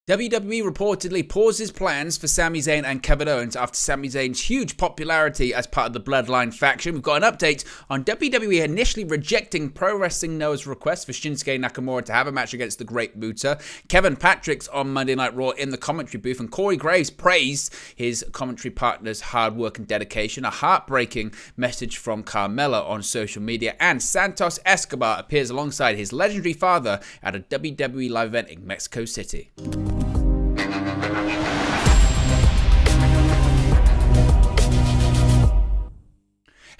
WWE reportedly pauses plans for Sami Zayn and Kevin Owens after Sami Zayn's huge popularity as part of the Bloodline faction. We've got an update on WWE initially rejecting Pro Wrestling Noah's request for Shinsuke Nakamura to have a match against the Great Muta. Kevin Patrick's on Monday Night Raw in the commentary booth, and Corey Graves praised his commentary partner's hard work and dedication. A heartbreaking message from Carmella on social media, and Santos Escobar appears alongside his legendary father at a WWE live event in Mexico City.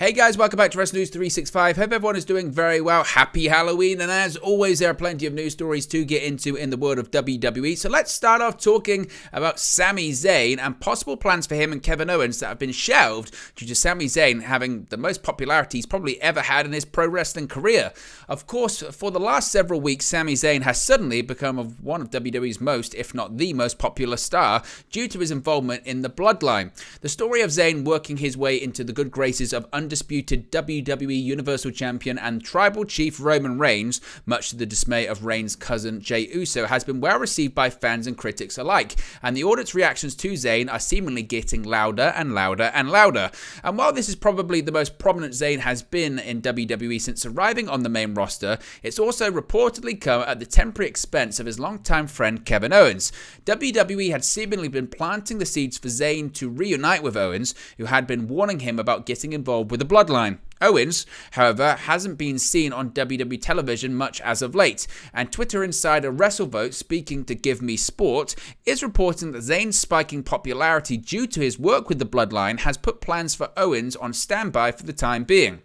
Hey guys, welcome back to Wrestling News 365. Hope everyone is doing very well. Happy Halloween, and as always, there are plenty of news stories to get into in the world of WWE. So let's start off talking about Sami Zayn and possible plans for him and Kevin Owens that have been shelved due to Sami Zayn having the most popularity he's probably ever had in his pro wrestling career. Of course, for the last several weeks, Sami Zayn has suddenly become one of WWE's most, if not the most popular star due to his involvement in the Bloodline. The story of Zayn working his way into the good graces of undisputed WWE Universal Champion and Tribal Chief Roman Reigns, much to the dismay of Reigns' cousin Jey Uso, has been well received by fans and critics alike, and the audience reactions to Zayn are seemingly getting louder and louder and louder. And while this is probably the most prominent Zayn has been in WWE since arriving on the main roster, it's also reportedly come at the temporary expense of his longtime friend Kevin Owens. WWE had seemingly been planting the seeds for Zayn to reunite with Owens, who had been warning him about getting involved with the Bloodline. Owens, however, hasn't been seen on WWE television much as of late, and Twitter insider WrestleVote, speaking to Give Me Sport, is reporting that Zayn's spiking popularity due to his work with the Bloodline has put plans for Owens on standby for the time being.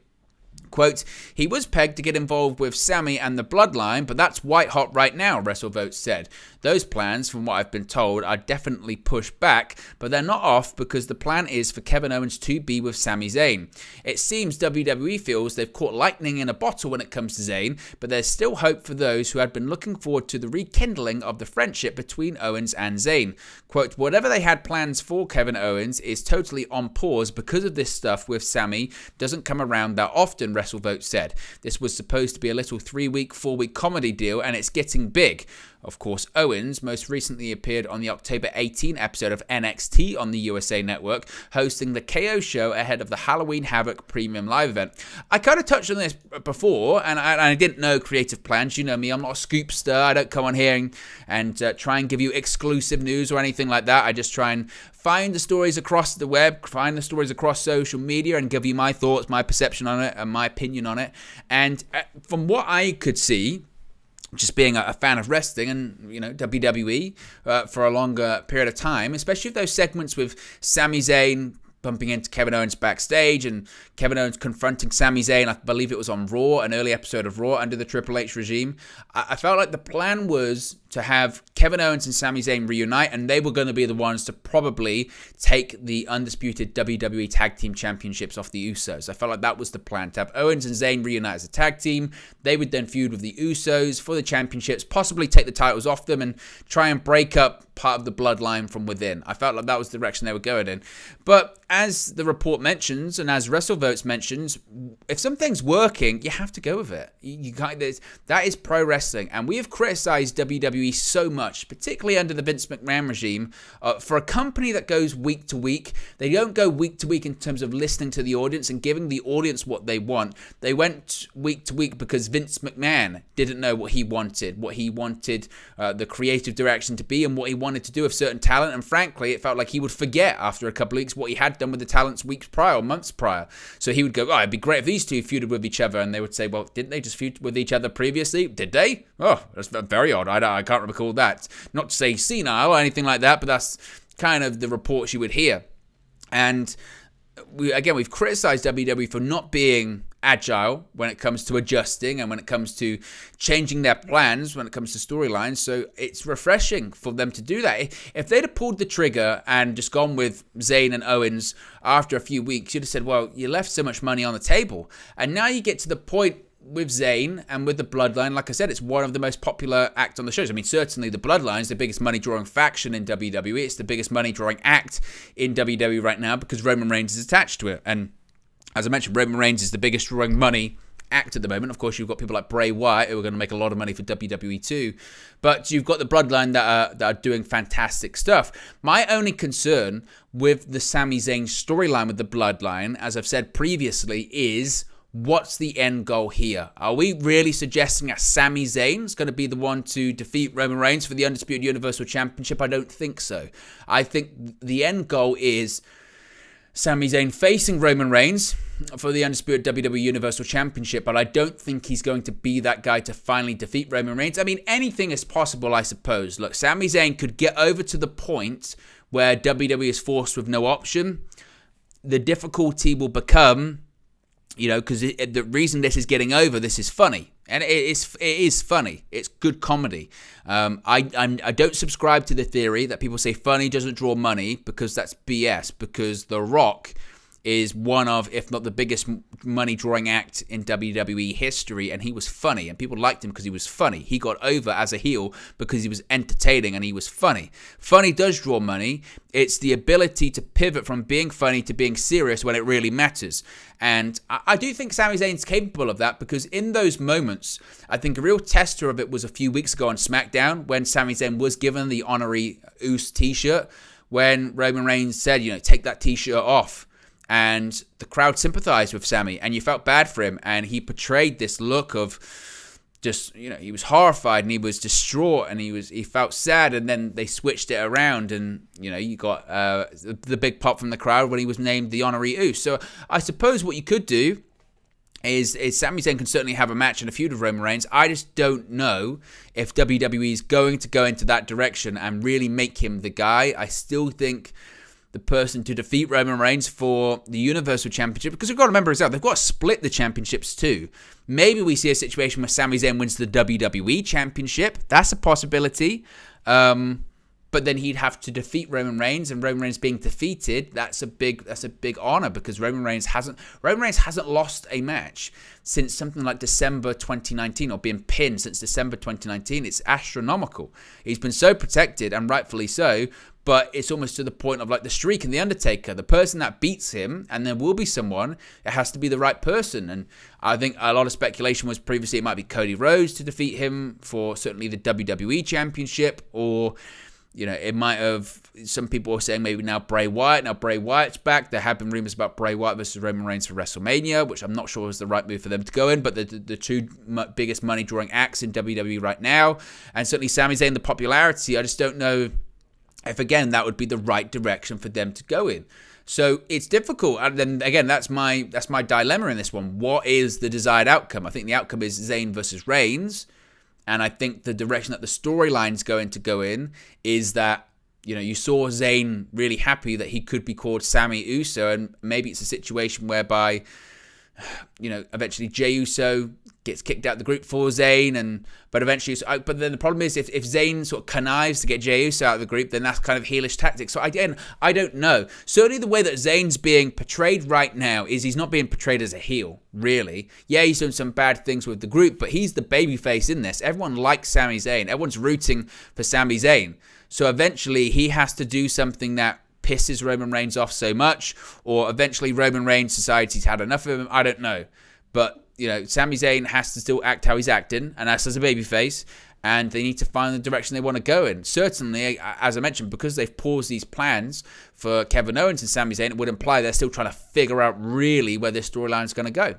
Quote, he was pegged to get involved with Sami and the Bloodline, but that's white hot right now, WrestleVote said. Those plans, from what I've been told, are definitely pushed back, but they're not off because the plan is for Kevin Owens to be with Sami Zayn. It seems WWE feels they've caught lightning in a bottle when it comes to Zayn, but there's still hope for those who had been looking forward to the rekindling of the friendship between Owens and Zayn. Quote, whatever they had plans for Kevin Owens is totally on pause because of this stuff with Sami doesn't come around that often, WrestleVote said. This was supposed to be a little 3-week, 4-week comedy deal, and it's getting big. Of course, Owens most recently appeared on the October 18 episode of NXT on the USA Network, hosting the KO show ahead of the Halloween Havoc Premium Live event. I kind of touched on this before, and I didn't know creative plans. You know me, I'm not a scoopster. I don't come on here and try and give you exclusive news or anything like that. I just try and find the stories across the web, find the stories across social media, and give you my thoughts, my perception on it, and my opinion on it. And from what I could see, just being a fan of wrestling and, you know, WWE for a longer period of time, especially those segments with Sami Zayn bumping into Kevin Owens backstage and Kevin Owens confronting Sami Zayn, I believe it was on Raw, an early episode of Raw under the Triple H regime. I felt like the plan was to have Kevin Owens and Sami Zayn reunite, and they were going to be the ones to probably take the undisputed WWE Tag Team Championships off the Usos. I felt like that was the plan, to have Owens and Zayn reunite as a tag team. They would then feud with the Usos for the championships, possibly take the titles off them and try and break up part of the Bloodline from within. I felt like that was the direction they were going in. But as the report mentions, and as WrestleVotes mentions, if something's working, you have to go with it. You can't, that is pro wrestling, and we have criticized WWE so much, particularly under the Vince McMahon regime, for a company that goes week to week. They don't go week to week in terms of listening to the audience and giving the audience what they want. They went week to week because Vince McMahon didn't know what he wanted the creative direction to be, and what he wanted to do with certain talent. And frankly, it felt like he would forget after a couple of weeks what he had done with the talents weeks prior or months prior. So he would go, oh, it'd be great if these two feuded with each other. And they would say, well, didn't they just feud with each other previously? Did they? Oh, that's very odd. I can't recall that. Not to say senile or anything like that, but that's kind of the reports you would hear. And we've criticized WWE for not being agile when it comes to adjusting and when it comes to changing their plans, when it comes to storylines. So it's refreshing for them to do that. If they'd have pulled the trigger and just gone with Zayn and Owens after a few weeks, you'd have said, well, you left so much money on the table. And now you get to the point with Zayn and with the Bloodline. Like I said, it's one of the most popular acts on the shows. I mean, certainly the Bloodline is the biggest money-drawing faction in WWE. It's the biggest money-drawing act in WWE right now because Roman Reigns is attached to it. And as I mentioned, Roman Reigns is the biggest drawing money act at the moment. Of course, you've got people like Bray Wyatt who are going to make a lot of money for WWE too. But you've got the Bloodline that are doing fantastic stuff. My only concern with the Sami Zayn storyline with the Bloodline, as I've said previously, is what's the end goal here? Are we really suggesting that Sami Zayn is going to be the one to defeat Roman Reigns for the Undisputed Universal Championship? I don't think so. I think the end goal is Sami Zayn facing Roman Reigns for the Undisputed WWE Universal Championship, but I don't think he's going to be that guy to finally defeat Roman Reigns. I mean, anything is possible, I suppose. Look, Sami Zayn could get over to the point where WWE is forced with no option. The difficulty will become, you know, because the reason this is getting over, this is funny. And it is funny. It's good comedy. I don't subscribe to the theory that people say funny doesn't draw money, because that's BS. Because The Rock is one of, if not the biggest money-drawing act in WWE history, and he was funny, and people liked him because he was funny. He got over as a heel because he was entertaining and he was funny. Funny does draw money. It's the ability to pivot from being funny to being serious when it really matters. And I do think Sami Zayn's capable of that, because in those moments, I think a real tester of it was a few weeks ago on SmackDown when Sami Zayn was given the honorary Uce t-shirt, when Roman Reigns said, you know, take that t-shirt off. And the crowd sympathized with Sami, and you felt bad for him. And he portrayed this look of just, you know, he was horrified and he was distraught and he felt sad. And then they switched it around, and, you know, you got the big pop from the crowd when he was named the honorary Uce. So I suppose what you could do is Sami Zayn can certainly have a match and a feud with Roman Reigns. I just don't know if WWE is going to go into that direction and really make him the guy. I still think the person to defeat Roman Reigns for the Universal Championship, because we've got to remember as well, they've got to split the championships too. Maybe we see a situation where Sami Zayn wins the WWE Championship. That's a possibility. But then he'd have to defeat Roman Reigns, and Roman Reigns being defeated, that's a big honor, because Roman Reigns hasn't lost a match since something like December 2019, or been pinned since December 2019. It's astronomical. He's been so protected, and rightfully so. But it's almost to the point of like the streak in The Undertaker. The person that beats him, and there will be someone, it has to be the right person. And I think a lot of speculation was previously it might be Cody Rhodes to defeat him for certainly the WWE Championship, or, you know, it might have, some people were saying maybe now Bray Wyatt. Now Bray Wyatt's back. There have been rumors about Bray Wyatt versus Roman Reigns for WrestleMania, which I'm not sure was the right move for them to go in, but the two biggest money-drawing acts in WWE right now. And certainly Sami Zayn, the popularity, I just don't know if, again, that would be the right direction for them to go in. So it's difficult. And then, again, that's my dilemma in this one. What is the desired outcome? I think the outcome is Zayn versus Reigns. And I think the direction that the storyline's going to go in is that, you know, you saw Zayn really happy that he could be called Sami Uso. And maybe it's a situation whereby, you know, eventually Jey Uso gets kicked out of the group for Zayn, but eventually, but then the problem is if Zayn sort of connives to get Jey Uso out of the group, then that's kind of heelish tactics. So again, I don't know. Certainly the way that Zayn's being portrayed right now is he's not being portrayed as a heel, really. Yeah, he's doing some bad things with the group, but he's the babyface in this. Everyone likes Sami Zayn. Everyone's rooting for Sami Zayn. So eventually he has to do something that pisses Roman Reigns off so much, or eventually Roman Reigns decides he's had enough of him. I don't know. But, you know, Sami Zayn has to still act how he's acting, and that's as a babyface, and they need to find the direction they want to go in. Certainly, as I mentioned, because they've paused these plans for Kevin Owens and Sami Zayn, it would imply they're still trying to figure out really where this storyline is going to go.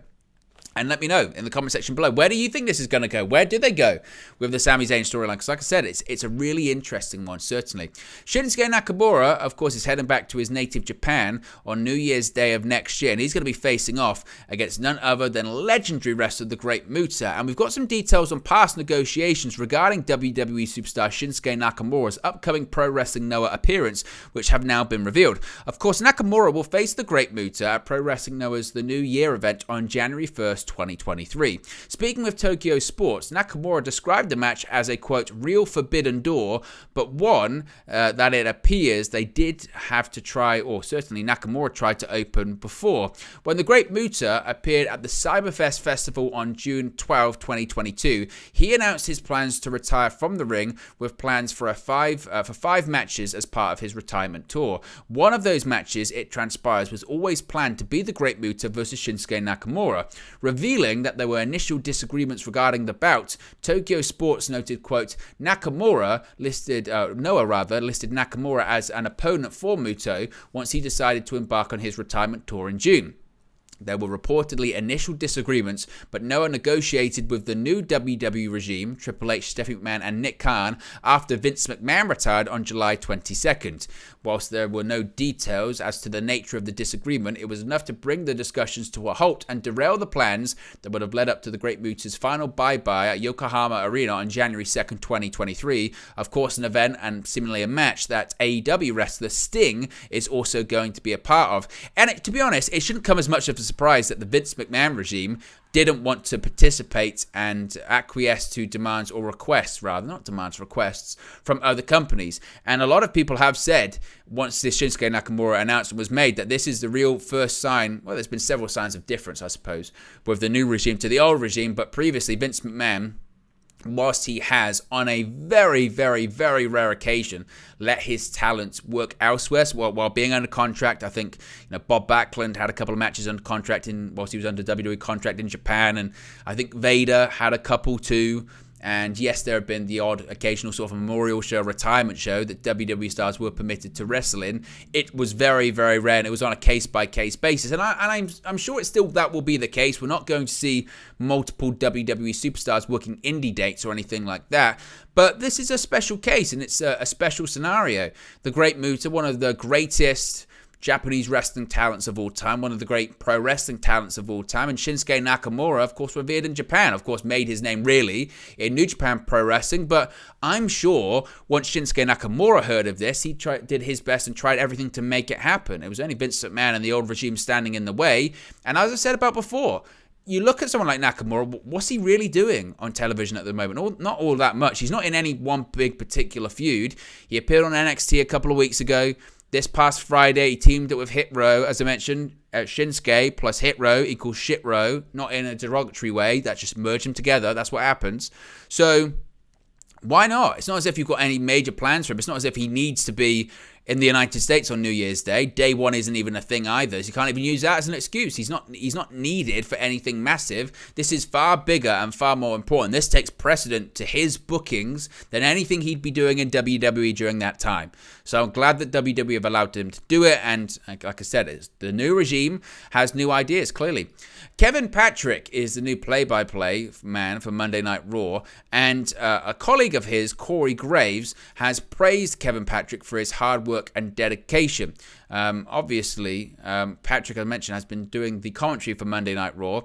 And let me know in the comment section below, where do you think this is going to go? Where did they go with the Sami Zayn storyline? Because like I said, it's a really interesting one, certainly. Shinsuke Nakamura, of course, is heading back to his native Japan on New Year's Day of next year. And he's going to be facing off against none other than legendary wrestler, the Great Muta. And we've got some details on past negotiations regarding WWE superstar Shinsuke Nakamura's upcoming Pro Wrestling Noah appearance, which have now been revealed. Of course, Nakamura will face the Great Muta at Pro Wrestling Noah's The New Year event on January 1st, 2023. Speaking with Tokyo Sports, Nakamura described the match as a, quote, real forbidden door, but one that it appears they did have to try, or certainly Nakamura tried to open before. When the Great Muta appeared at the Cyberfest Festival on June 12, 2022, he announced his plans to retire from the ring, with plans for five matches as part of his retirement tour. One of those matches, it transpires, was always planned to be the Great Muta versus Shinsuke Nakamura. revealing that there were initial disagreements regarding the bout. Tokyo Sports noted, quote, Noah listed Nakamura as an opponent for Muto once he decided to embark on his retirement tour in June. There were reportedly initial disagreements, but Noah negotiated with the new WWE regime, Triple H, Stephanie McMahon, and Nick Khan, after Vince McMahon retired on July 22nd. Whilst there were no details as to the nature of the disagreement, it was enough to bring the discussions to a halt and derail the plans that would have led up to the Great Muta's final bye-bye at Yokohama Arena on January 2nd, 2023. Of course, an event and seemingly a match that AEW wrestler Sting is also going to be a part of. And to be honest, it shouldn't come as much of a surprise that the Vince McMahon regime didn't want to participate and acquiesce to demands or requests, rather, not demands, requests from other companies. And a lot of people have said, once this Shinsuke Nakamura announcement was made, that this is the real first sign, well, there's been several signs of difference, I suppose, with the new regime to the old regime, but previously Vince McMahon, whilst he has, on a very, very, very rare occasion, let his talents work elsewhere while being under contract. I think Bob Backlund had a couple of matches under contract whilst he was under WWE contract in Japan, and I think Vader had a couple too. And yes, there have been the odd occasional sort of memorial show, retirement show that WWE stars were permitted to wrestle in. It was very, very rare, and it was on a case-by-case basis. And I'm sure that will be the case. We're not going to see multiple WWE superstars working indie dates or anything like that. But this is a special case, and it's a special scenario. The Great Muta, one of the greatest Japanese wrestling talents of all time, one of the great pro wrestling talents of all time, and Shinsuke Nakamura, of course, revered in Japan, of course, made his name really in New Japan Pro Wrestling, but I'm sure once Shinsuke Nakamura heard of this, he did his best and tried everything to make it happen. It was only Vince McMahon and the old regime standing in the way, and as I said about before, you look at someone like Nakamura, what's he really doing on television at the moment? Not all that much. He's not in any one big particular feud. He appeared on NXT a couple of weeks ago. This past Friday, he teamed up with Hit Row, as I mentioned. Shinsuke plus Hit Row equals Shit Row, not in a derogatory way. That just merged them together. That's what happens. So why not? It's not as if you've got any major plans for him. It's not as if he needs to be in the United States on New Year's Day. Day one isn't even a thing either, so you can't even use that as an excuse. He's not needed for anything massive. This is far bigger and far more important. This takes precedent to his bookings than anything he'd be doing in WWE during that time. So I'm glad that WWE have allowed him to do it, and like I said, the new regime has new ideas, clearly. Kevin Patrick is the new play-by-play man for Monday Night Raw, and a colleague of his, Corey Graves, has praised Kevin Patrick for his hard work and dedication. Obviously, Patrick, as I mentioned, has been doing the commentary for Monday Night Raw.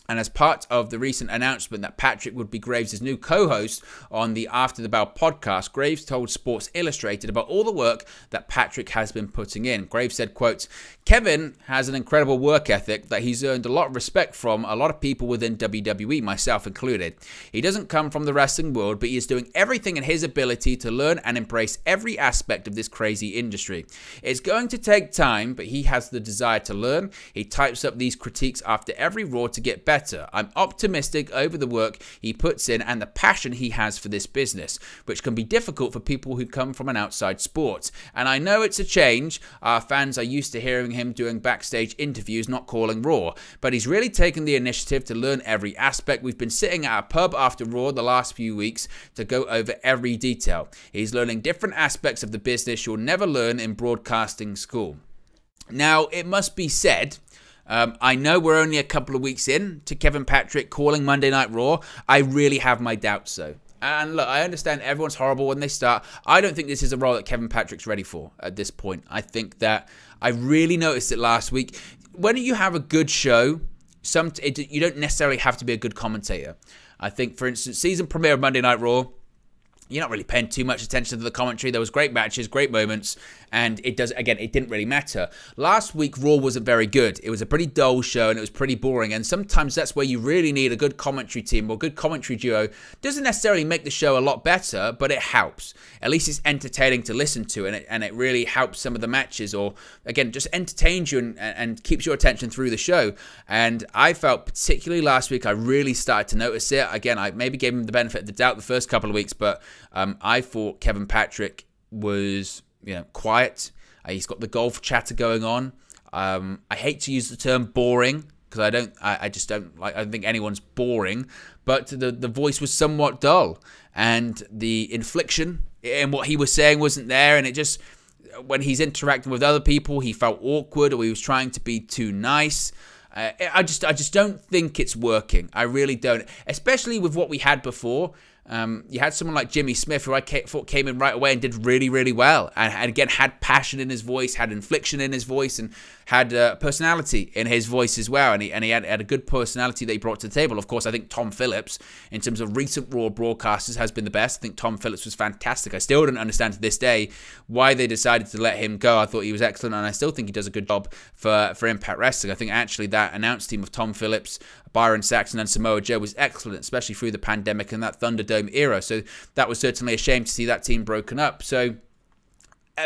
And as part of the recent announcement that Patrick would be Graves' new co-host on the After the Bell podcast, Graves told Sports Illustrated about all the work that Patrick has been putting in. Graves said, quote, Kevin has an incredible work ethic that he's earned a lot of respect from a lot of people within WWE, myself included. He doesn't come from the wrestling world, but he is doing everything in his ability to learn and embrace every aspect of this crazy industry. It's going to take time, but he has the desire to learn. He types up these critiques after every Raw to get better. I'm optimistic over the work he puts in and the passion he has for this business, which can be difficult for people who come from an outside sport. And I know it's a change. Our fans are used to hearing him doing backstage interviews, not calling Raw. But he's really taken the initiative to learn every aspect. We've been sitting at a pub after Raw the last few weeks to go over every detail. He's learning different aspects of the business you'll never learn in broadcasting school. Now, it must be said, I know we're only a couple of weeks in to Kevin Patrick calling Monday Night Raw. I really have my doubts, though. And look, I understand everyone's horrible when they start. I don't think this is a role that Kevin Patrick's ready for at this point. I think that I really noticed it last week. When you have a good show, you don't necessarily have to be a good commentator. I think, for instance, season premiere of Monday Night Raw, you're not really paying too much attention to the commentary. There was great matches, great moments, and it didn't really matter. Last week, Raw wasn't very good. It was a pretty dull show, and it was pretty boring, and sometimes that's where you really need a good commentary team or good commentary duo. Doesn't necessarily make the show a lot better, but it helps. At least it's entertaining to listen to, and it really helps some of the matches, or, again, just entertains you and keeps your attention through the show. And I felt, particularly last week, I really started to notice it. Again, I maybe gave him the benefit of the doubt the first couple of weeks, but I thought Kevin Patrick was, quiet. He's got the golf chatter going on. I hate to use the term boring, because I just don't like. I don't think anyone's boring, but the voice was somewhat dull, and the inflection in what he was saying wasn't there, and it just, when he's interacting with other people, he felt awkward, or he was trying to be too nice. I just don't think it's working. I really don't, especially with what we had before. You had someone like Jimmy Smith, who I thought came in right away and did really, really well. And again, had passion in his voice, had inflection in his voice, and had personality in his voice as well. And he had a good personality that he brought to the table. Of course, I think Tom Phillips, in terms of recent Raw broadcasters, has been the best. I think Tom Phillips was fantastic. I still don't understand to this day why they decided to let him go. I thought he was excellent, and I still think he does a good job for Impact Wrestling. I think actually that announced team of Tom Phillips, Byron Saxton, and Samoa Joe was excellent, especially through the pandemic and that Thunderdome era. So that was certainly a shame to see that team broken up. So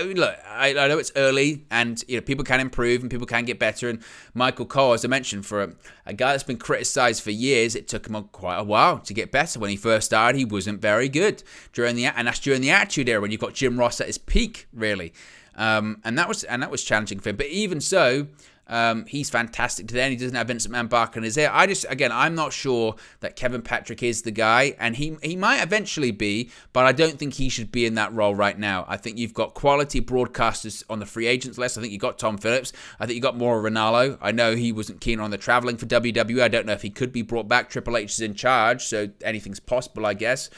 look, I know it's early, and people can improve and people can get better. And Michael Cole, as I mentioned, for a guy that's been criticized for years, it took him quite a while to get better. When he first started, he wasn't very good and that's during the Attitude Era, when you've got Jim Ross at his peak, really. And that was challenging for him. But even so, he's fantastic today, and he doesn't have Vince McMahon barking in his ear. I'm not sure that Kevin Patrick is the guy, and he might eventually be, but I don't think he should be in that role right now. I think you've got quality broadcasters on the free agents list. I think you've got Tom Phillips. I think you've got Mauro Ranallo. I know he wasn't keen on the traveling for WWE. I don't know if he could be brought back. Triple H is in charge, so anything's possible, I guess.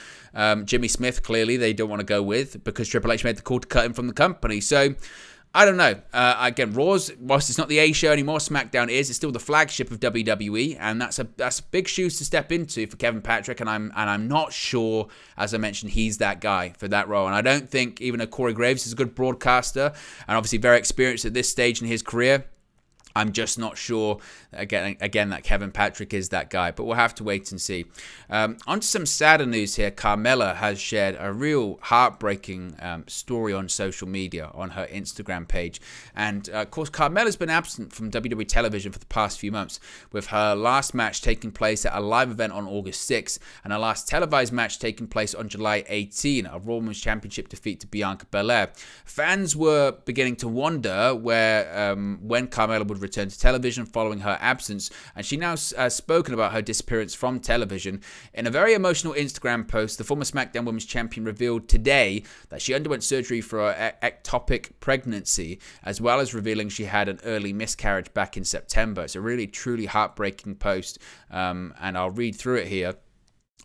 Jimmy Smith, clearly, they don't want to go with, because Triple H made the call to cut him from the company. So I don't know. Again, Raw's, whilst it's not the A show anymore, SmackDown is. It's still the flagship of WWE, and that's big shoes to step into for Kevin Patrick. And I'm not sure, as I mentioned, he's that guy for that role. And I don't think, even though Corey Graves is a good broadcaster and obviously very experienced at this stage in his career, I'm just not sure, again, that Kevin Patrick is that guy. But we'll have to wait and see. On to some sadder news here. Carmella has shared a real heartbreaking story on social media, on her Instagram page. And, of course, Carmella's been absent from WWE television for the past few months, with her last match taking place at a live event on August 6, and her last televised match taking place on July 18, a Raw Women's Championship defeat to Bianca Belair. Fans were beginning to wonder when Carmella would return to television following her absence, and she now has spoken about her disappearance from television. In a very emotional Instagram post, the former SmackDown Women's Champion revealed today that she underwent surgery for an ectopic pregnancy, as well as revealing she had an early miscarriage back in September. It's a really, truly heartbreaking post, and I'll read through it here.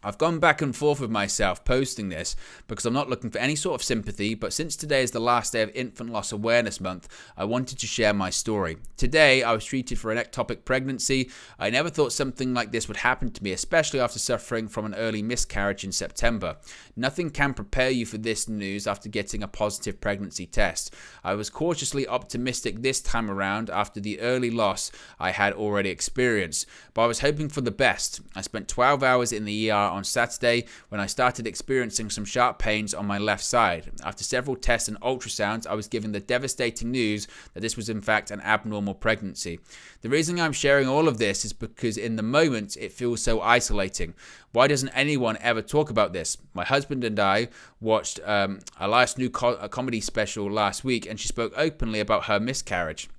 I've gone back and forth with myself posting this because I'm not looking for any sort of sympathy, but since today is the last day of Infant Loss Awareness Month, I wanted to share my story. Today, I was treated for an ectopic pregnancy. I never thought something like this would happen to me, especially after suffering from an early miscarriage in September. Nothing can prepare you for this news after getting a positive pregnancy test. I was cautiously optimistic this time around after the early loss I had already experienced, but I was hoping for the best. I spent 12 hours in the ER on Saturday when I started experiencing some sharp pains on my left side. After several tests and ultrasounds, I was given the devastating news that this was in fact an abnormal pregnancy. The reason I'm sharing all of this is because in the moment it feels so isolating. Why doesn't anyone ever talk about this? My husband and I watched Elias' new comedy special last week, and she spoke openly about her miscarriage.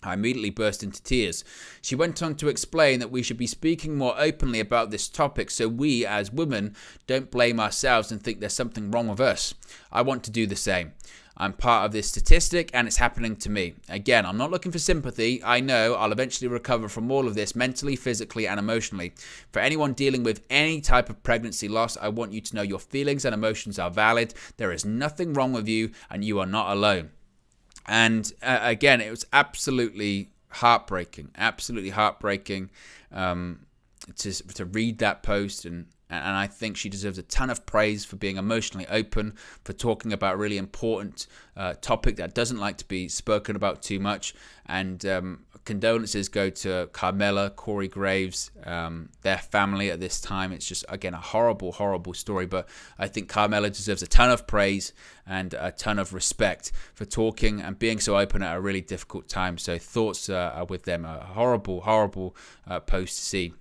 I immediately burst into tears. She went on to explain that we should be speaking more openly about this topic so we, as women, don't blame ourselves and think there's something wrong with us. I want to do the same. I'm part of this statistic and it's happening to me. Again, I'm not looking for sympathy. I know I'll eventually recover from all of this mentally, physically, and emotionally. For anyone dealing with any type of pregnancy loss, I want you to know your feelings and emotions are valid. There is nothing wrong with you and you are not alone. And again, it was absolutely heartbreaking to read that post, and I think she deserves a ton of praise for being emotionally open, for talking about a really important topic that doesn't like to be spoken about too much. And condolences go to Carmella, Corey Graves, their family at this time. It's just, again, a horrible, horrible story. But I think Carmella deserves a ton of praise and a ton of respect for talking and being so open at a really difficult time. So thoughts are with them. A horrible, horrible post to see.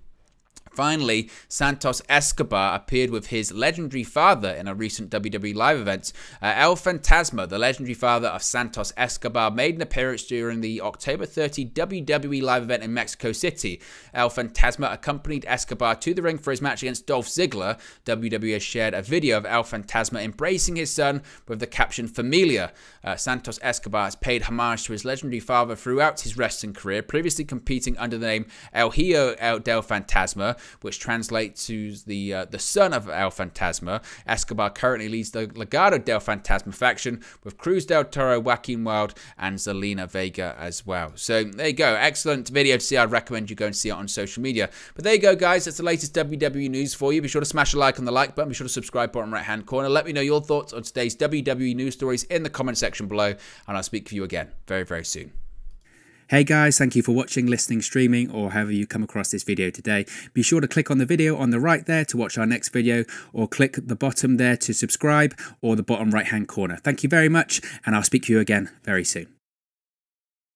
Finally, Santos Escobar appeared with his legendary father in a recent WWE live event. El Fantasma, the legendary father of Santos Escobar, made an appearance during the October 30 WWE live event in Mexico City. El Fantasma accompanied Escobar to the ring for his match against Dolph Ziggler. WWE has shared a video of El Fantasma embracing his son with the caption "Familia." Santos Escobar has paid homage to his legendary father throughout his wrestling career, previously competing under the name El Hijo del Fantasma, which translates to the son of El Fantasma. Escobar currently leads the Legado del Fantasma faction with Cruz del Toro, Joaquin Wilde, and Zelina Vega as well. So there you go. Excellent video to see. I'd recommend you go and see it on social media. But there you go, guys. That's the latest WWE news for you. Be sure to smash a like on the like button. Be sure to subscribe bottom right hand corner. Let me know your thoughts on today's WWE news stories in the comment section below, and I'll speak to you again very, very soon. Hey guys, thank you for watching, listening, streaming, or however you come across this video today. Be sure to click on the video on the right there to watch our next video, or click the bottom there to subscribe, or the bottom right hand corner. Thank you very much, and I'll speak to you again very soon.